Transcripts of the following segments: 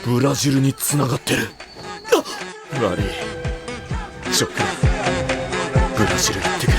ブラジルに繋がってる。悪い。ショックだ。ブラジル行ってくる。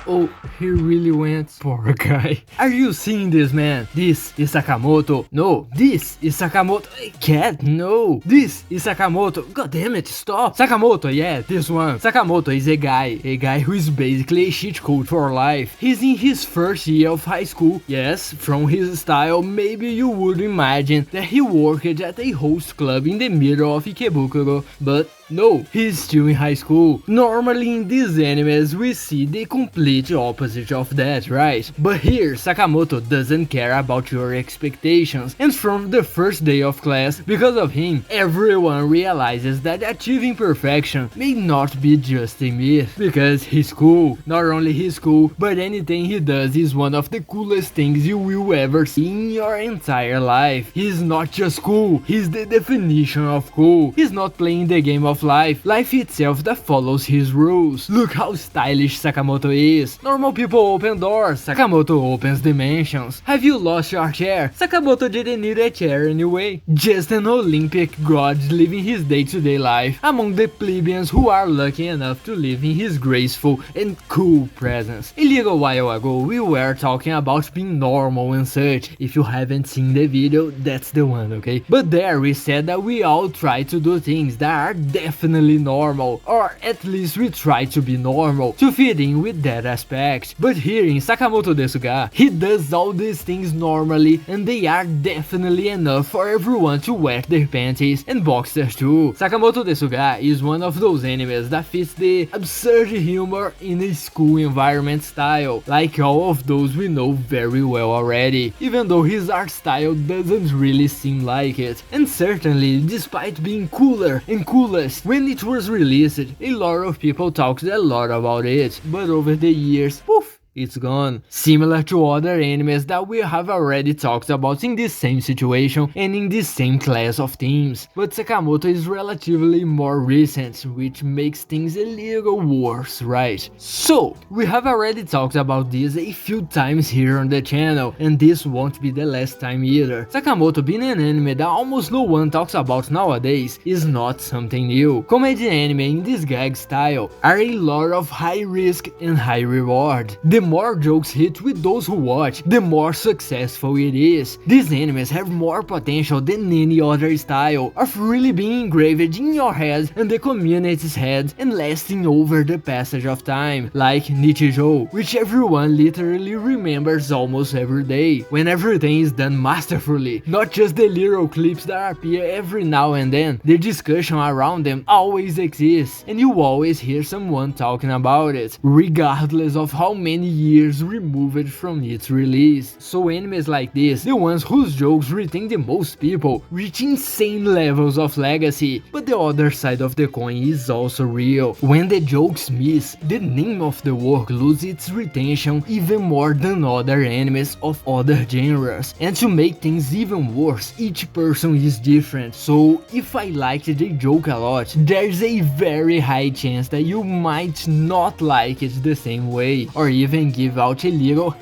Oh, he really went. Poor guy. Are you seeing this, man? This is Sakamoto. No, this is Sakamoto. Cat, no. This is Sakamoto. God damn it, stop. Sakamoto, yeah, this one. Sakamoto is a guy who is basically a cheat code for life. He's in his first year of high school. Yes, from his style, maybe you would imagine that he worked at a host club in the middle of Ikebukuro, but no, he's still in high school. Normally in these animes we see the complete opposite of that, right? But here Sakamoto doesn't care about your expectations, and from the first day of class, because of him, everyone realizes that achieving perfection may not be just a myth, because he's cool. Not only he's cool, but anything he does is one of the coolest things you will ever see in your entire life. He's not just cool, he's the definition of cool. He's not playing the game of life itself that follows his rules. Look how stylish Sakamoto is. Normal people open doors, Sakamoto opens dimensions. Have you lost your chair? Sakamoto didn't need a chair anyway. Just an Olympic god living his day-to-day life among the plebeians who are lucky enough to live in his graceful and cool presence. A little while ago we were talking about being normal and such. If you haven't seen the video, that's the one, okay? But there we said that we all try to do things that are definitely normal, or at least we try to be normal to fit in with that aspect. But here in Sakamoto Desuga, he does all these things normally, and they are definitely enough for everyone to wet their panties and boxers too. Sakamoto Desuga is one of those animes that fits the absurd humor in a school environment style, like all of those we know very well already, even though his art style doesn't really seem like it. And certainly, despite being cooler and coolest when it was released, a lot of people talked a lot about it, but over the years, poof, it's gone. Similar to other animes that we have already talked about in this same situation and in this same class of themes. But Sakamoto is relatively more recent, which makes things a little worse, right? So, we have already talked about this a few times here on the channel, and this won't be the last time either. Sakamoto being an anime that almost no one talks about nowadays is not something new. Comedy anime in this gag style are a lot of high risk and high reward. The more jokes hit with those who watch, the more successful it is. These animes have more potential than any other style of really being engraved in your head and the community's head and lasting over the passage of time, like Nichijou, which everyone literally remembers almost every day, when everything is done masterfully, not just the little clips that appear every now and then. The discussion around them always exists, and you always hear someone talking about it, regardless of how many years removed from its release. So animes like this, the ones whose jokes retain the most people, reach insane levels of legacy. But the other side of the coin is also real. When the jokes miss, the name of the work loses its retention even more than other animes of other genres. And to make things even worse, each person is different. So if I liked the joke a lot, there's a very high chance that you might not like it the same way, or even give out a little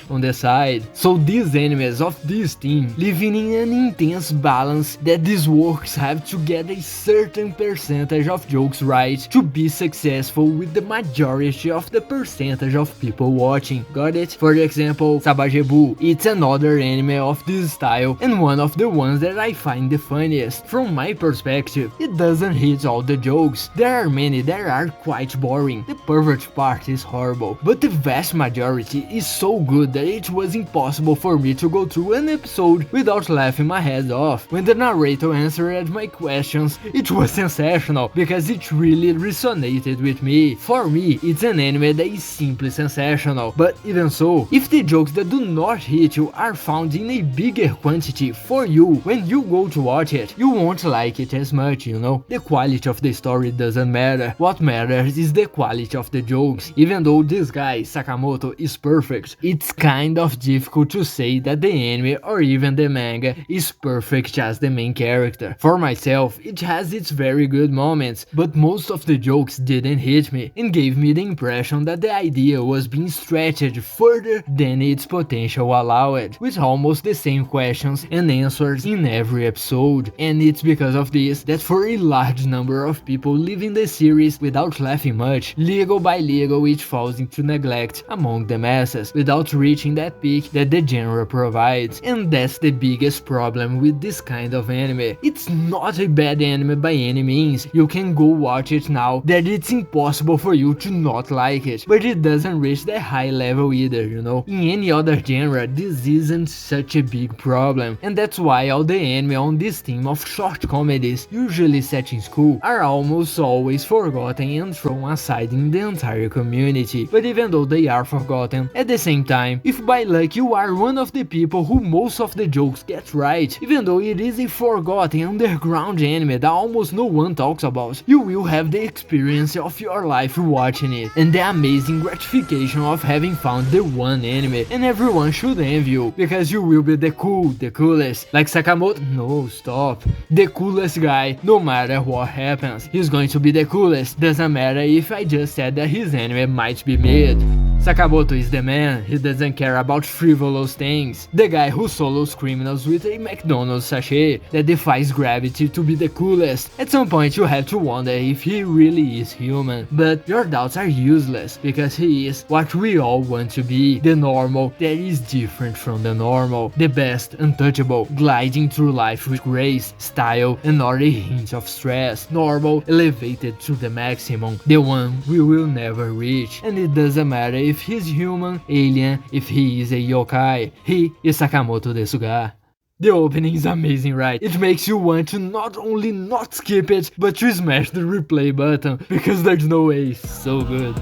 on the side. So these animes of this team living in an intense balance that these works have to get a certain percentage of jokes right to be successful with the majority of the percentage of people watching. Got it? For example, Sabajebu, it's another anime of this style and one of the ones that I find the funniest. From my perspective, it doesn't hit all the jokes. There are many that are quite boring. The pervert part is horrible, but the vast majority is so good that it was impossible for me to go through an episode without laughing my head off. When the narrator answered my questions, it was sensational because it really resonated with me. For me, it's an anime that is simply sensational, but even so, if the jokes that do not hit you are found in a bigger quantity for you when you go to watch it, you won't like it as much, you know? The quality of the story doesn't matter. What matters is the quality of the jokes. Even though this guy, Sakamoto, Sakamoto is perfect. It's kind of difficult to say that the anime or even the manga is perfect as the main character. For myself, it has its very good moments, but most of the jokes didn't hit me and gave me the impression that the idea was being stretched further than its potential allowed, with almost the same questions and answers in every episode. And it's because of this that for a large number of people leaving the series without laughing much, little by little it falls into neglect among the masses without reaching that peak that the genre provides. And that's the biggest problem with this kind of anime. It's not a bad anime by any means, you can go watch it now, that it's impossible for you to not like it, but it doesn't reach that high level either, you know. In any other genre, this isn't such a big problem, and that's why all the anime on this theme of short comedies, usually set in school, are almost always forgotten and thrown aside in the entire community. But even though they are forgotten, at the same time, if by luck you are one of the people who most of the jokes get right, even though it is a forgotten underground anime that almost no one talks about, you will have the experience of your life watching it, and the amazing gratification of having found the one anime, and everyone should envy you, because you will be the coolest, like Sakamoto, no, stop, the coolest guy, no matter what happens, he's going to be the coolest, doesn't matter if I just said that his anime might be mid. Sakamoto is the man, he doesn't care about frivolous things, the guy who solos criminals with a McDonald's sachet that defies gravity to be the coolest. At some point you have to wonder if he really is human, but your doubts are useless, because he is what we all want to be, the normal that is different from the normal, the best, untouchable, gliding through life with grace, style, and not a hint of stress, normal, elevated to the maximum, the one we will never reach. And it doesn't matter if he's human, alien, if he is a yokai, he is Sakamoto desu ga. The opening is amazing, right? It makes you want to not only not skip it, but to smash the replay button, because there's no way, it's so good.